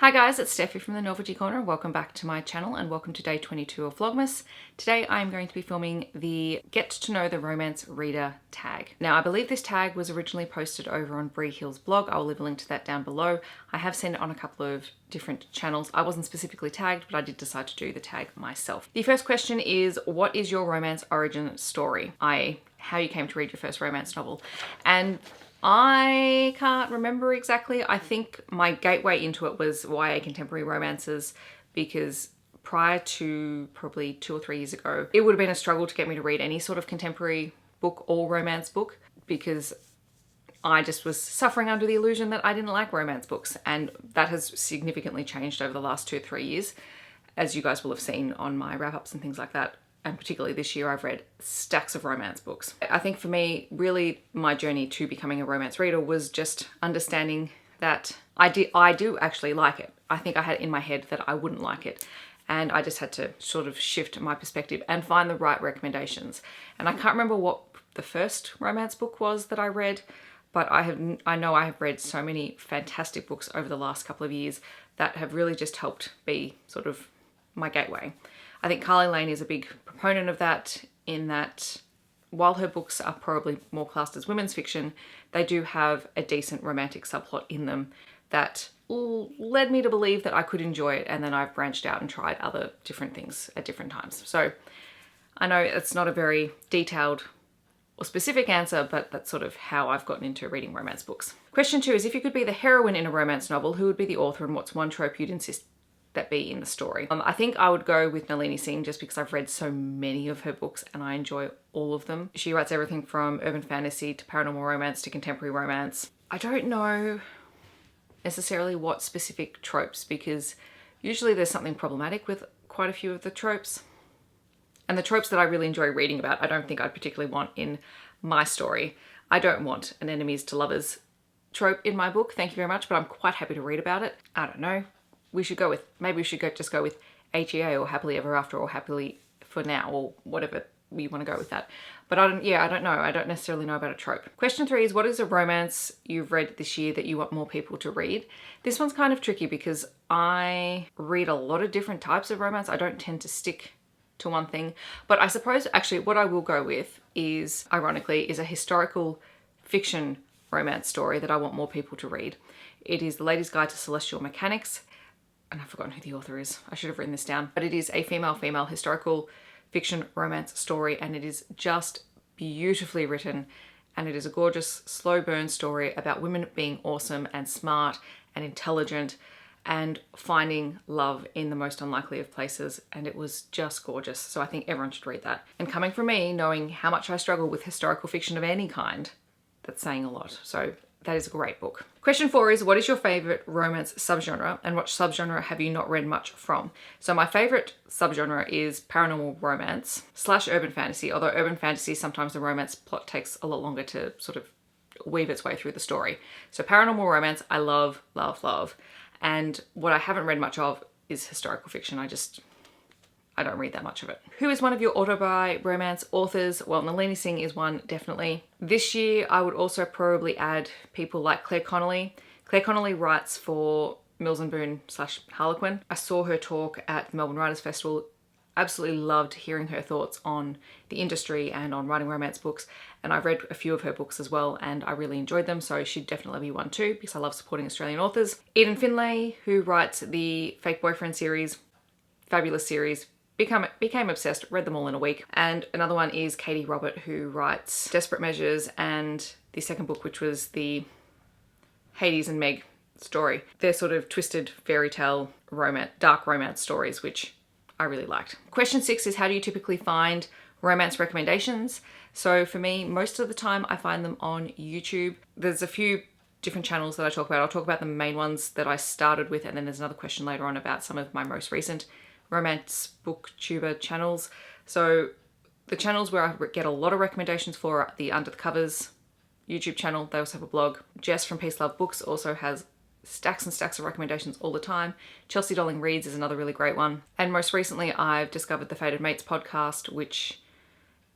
Hi guys, it's Steffi from the Novelty Corner. Welcome back to my channel and welcome to day 22 of Vlogmas. Today I'm going to be filming the Get to Know the Romance Reader tag. Now I believe this tag was originally posted over on Bree Hill's blog. I'll leave a link to that down below. I have seen it on a couple of different channels. I wasn't specifically tagged, but I did decide to do the tag myself. The first question is, what is your romance origin story? i.e. how you came to read your first romance novel. And I can't remember exactly. I think my gateway into it was YA contemporary romances, because prior to probably 2 or 3 years ago, it would have been a struggle to get me to read any sort of contemporary book or romance book, because I just was suffering under the illusion that I didn't like romance books. And that has significantly changed over the last 2 or 3 years, as you guys will have seen on my wrap-ups and things like that. And particularly this year, I've read stacks of romance books. I think for me, really my journey to becoming a romance reader was just understanding that I do actually like it. I think I had in my head that I wouldn't like it. And I just had to sort of shift my perspective and find the right recommendations. And I can't remember what the first romance book was that I read, but I know I have read so many fantastic books over the last couple of years that have really just helped be sort of my gateway. I think Carly Lane is a big proponent of that, in that while her books are probably more classed as women's fiction, they do have a decent romantic subplot in them that led me to believe that I could enjoy it, and then I've branched out and tried other different things at different times. So I know it's not a very detailed or specific answer, but that's sort of how I've gotten into reading romance books. Question 2 is, if you could be the heroine in a romance novel, who would be the author and what's one trope you'd insist that be in the story? I think I would go with Nalini Singh, just because I've read so many of her books and I enjoy all of them. She writes everything from urban fantasy to paranormal romance to contemporary romance. I don't know necessarily what specific tropes, because usually there's something problematic with quite a few of the tropes. And the tropes that I really enjoy reading about, I don't think I'd particularly want in my story. I don't want an enemies to lovers trope in my book, thank you very much, but I'm quite happy to read about it. I don't know. Maybe we should just go with HEA or happily ever after or happily for now, or whatever you want to go with that. But I don't know. I don't necessarily know about a trope. Question 3 is, what is a romance you've read this year that you want more people to read? This one's kind of tricky because I read a lot of different types of romance. I don't tend to stick to one thing, but I suppose actually what I will go with is, ironically, is a historical fiction romance story that I want more people to read. It is The Lady's Guide to Celestial Mechanics. And I've forgotten who the author is. I should have written this down. But it is a female historical fiction romance story, and it is just beautifully written, and it is a gorgeous slow burn story about women being awesome and smart and intelligent and finding love in the most unlikely of places, and it was just gorgeous. So I think everyone should read that. And coming from me, knowing how much I struggle with historical fiction of any kind, that's saying a lot. So that is a great book. Question 4 is, what is your favorite romance subgenre and what subgenre have you not read much from? So my favorite subgenre is paranormal romance / urban fantasy, although urban fantasy, sometimes the romance plot takes a lot longer to sort of weave its way through the story. So paranormal romance, I love, love, love. And what I haven't read much of is historical fiction. I don't read that much of it. Who is one of your autobi romance authors? Well, Nalini Singh is one, definitely. This year, I would also probably add people like Claire Connolly. Claire Connolly writes for Mills and Boon / Harlequin. I saw her talk at the Melbourne Writers Festival. Absolutely loved hearing her thoughts on the industry and on writing romance books. And I've read a few of her books as well, and I really enjoyed them. So she'd definitely be one too, because I love supporting Australian authors. Eden Finlay, who writes the Fake Boyfriend series, fabulous series. Became obsessed, read them all in a week. And another one is Katie Robert, who writes Desperate Measures and the second book, which was the Hades and Meg story. They're sort of twisted fairy tale romance, dark romance stories, which I really liked. Question 6 is, how do you typically find romance recommendations? So for me, most of the time I find them on YouTube. There's a few different channels that I talk about. I'll talk about the main ones that I started with, and then there's another question later on about some of my most recent romance booktuber channels. So the channels where I get a lot of recommendations for are the Under the Covers YouTube channel. They also have a blog. Jess from Peace Love Books also has stacks and stacks of recommendations all the time. Chelsea Dolling Reads is another really great one. And most recently I've discovered the Fated Mates podcast, which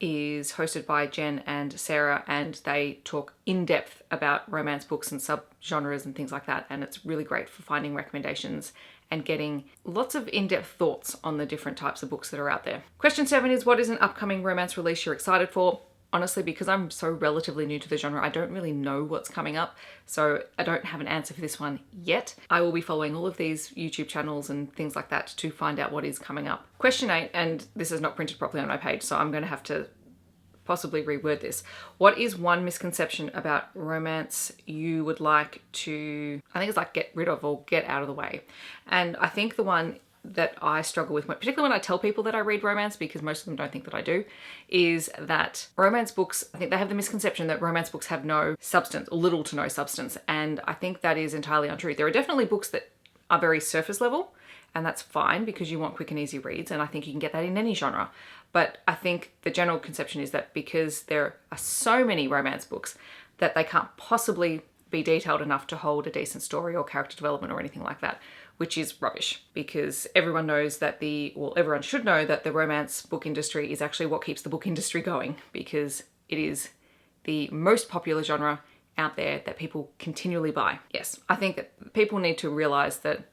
is hosted by Jen and Sarah, and they talk in depth about Jen and Sarah, and they talk in depth about romance books and subgenres and things like that. And it's really great for finding recommendations and getting lots of in-depth thoughts on the different types of books that are out there. Question 7 is, what is an upcoming romance release you're excited for? Honestly, because I'm so relatively new to the genre, I don't really know what's coming up, so I don't have an answer for this one yet. I will be following all of these YouTube channels and things like that to find out what is coming up. Question 8, and this is not printed properly on my page, so I'm going to have to possibly reword this. What is one misconception about romance you would like to, I think it's like get rid of or get out of the way? And I think the one that I struggle with, particularly when I tell people that I read romance, because most of them don't think that I do, is that romance books, I think they have the misconception that romance books have no substance, or little to no substance. And I think that is entirely untrue. There are definitely books that are very surface level, and that's fine because you want quick and easy reads, and I think you can get that in any genre. But I think the general conception is that because there are so many romance books that they can't possibly be detailed enough to hold a decent story or character development or anything like that, which is rubbish, because everyone knows that everyone should know that the romance book industry is actually what keeps the book industry going, because it is the most popular genre out there that people continually buy. Yes, I think that people need to realize that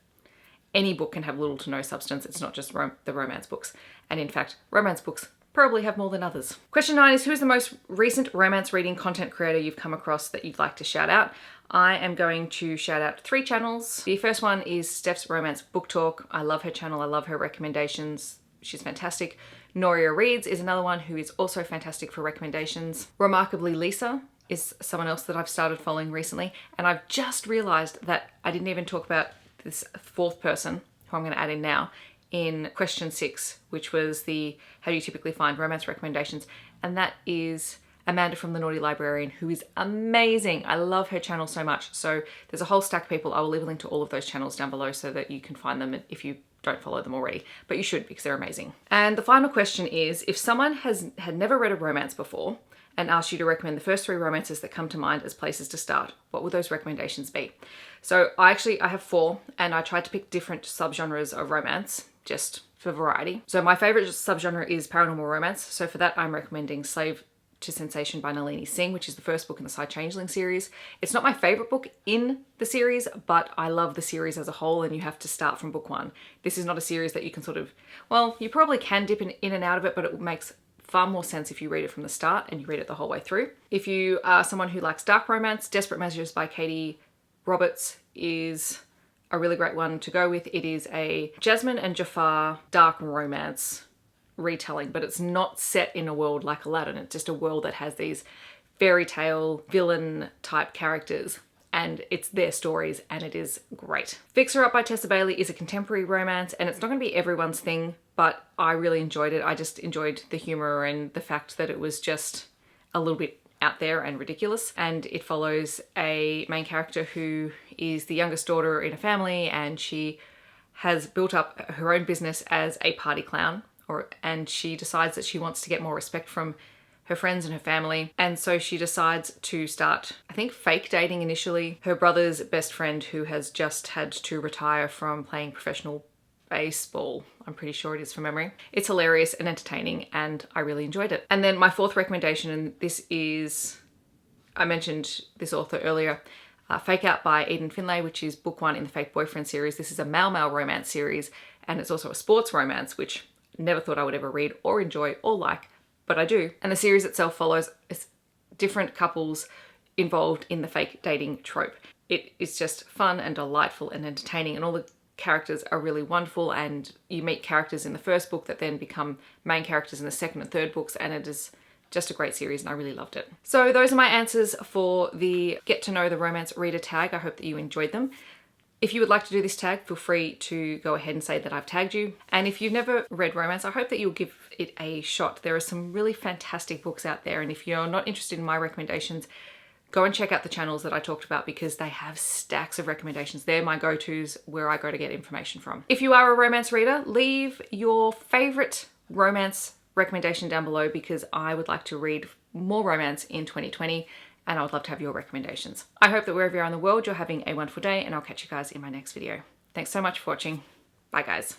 any book can have little to no substance. It's not just the romance books. And in fact, romance books probably have more than others. Question 9 is, who is the most recent romance reading content creator you've come across that you'd like to shout out? I am going to shout out 3 channels. The first one is Steph's Romance Book Talk. I love her channel. I love her recommendations. She's fantastic. Noria Reads is another one who is also fantastic for recommendations. Remarkably Lisa is someone else that I've started following recently. And I've just realized that I didn't even talk about this 4th person, who I'm going to add in now, in question 6, which was the how do you typically find romance recommendations, and that is Amanda from The Naughty Librarian, who is amazing. I love her channel so much. So there's a whole stack of people. I will leave a link to all of those channels down below so that you can find them if you don't follow them already, but you should, because they're amazing. And the final question is, if someone had never read a romance before and asked you to recommend the first 3 romances that come to mind as places to start, what would those recommendations be? So I have 4, and I tried to pick different subgenres of romance just for variety. So my favorite subgenre is paranormal romance. So for that, I'm recommending Slave to Sensation by Nalini Singh, which is the first book in the Side Changeling series. It's not my favorite book in the series, but I love the series as a whole, and you have to start from book 1. This is not a series that you can sort of, well, you probably can dip in and out of it, but it makes far more sense if you read it from the start and you read it the whole way through. If you are someone who likes dark romance, Desperate Measures by Katie Roberts is a really great one to go with. It is a Jasmine and Jafar dark romance retelling, but it's not set in a world like Aladdin. It's just a world that has these fairy tale villain type characters, and it's their stories, and it is great. Fix Her Up by Tessa Bailey is a contemporary romance, and it's not going to be everyone's thing, but I really enjoyed it. I just enjoyed the humor and the fact that it was just a little bit out there and ridiculous. And it follows a main character who is the youngest daughter in a family, and she has built up her own business as a party clown, and she decides that she wants to get more respect from her friends and her family. And so she decides to start, I think, fake dating initially. Her brother's best friend, who has just had to retire from playing professional baseball. I'm pretty sure it is from memory. It's hilarious and entertaining, and I really enjoyed it. And then my 4th recommendation, and this is, I mentioned this author earlier, Fake Out by Eden Finlay, which is book 1 in the Fake Boyfriend series. This is a male romance series, and it's also a sports romance, which I never thought I would ever read or enjoy or like, but I do. And the series itself follows different couples involved in the fake dating trope. It is just fun and delightful and entertaining, and all the characters are really wonderful, and you meet characters in the first book that then become main characters in the second and third books, and it is just a great series, and I really loved it. So those are my answers for the Get to Know the Romance Reader tag. I hope that you enjoyed them. If you would like to do this tag, feel free to go ahead and say that I've tagged you. And if you've never read romance, I hope that you'll give it a shot. There are some really fantastic books out there, and if you're not interested in my recommendations, go and check out the channels that I talked about, because they have stacks of recommendations. They're my go-tos, where I go to get information from. If you are a romance reader, leave your favorite romance recommendation down below, because I would like to read more romance in 2020, and I would love to have your recommendations. I hope that wherever you are in the world, you're having a wonderful day, and I'll catch you guys in my next video. Thanks so much for watching. Bye guys.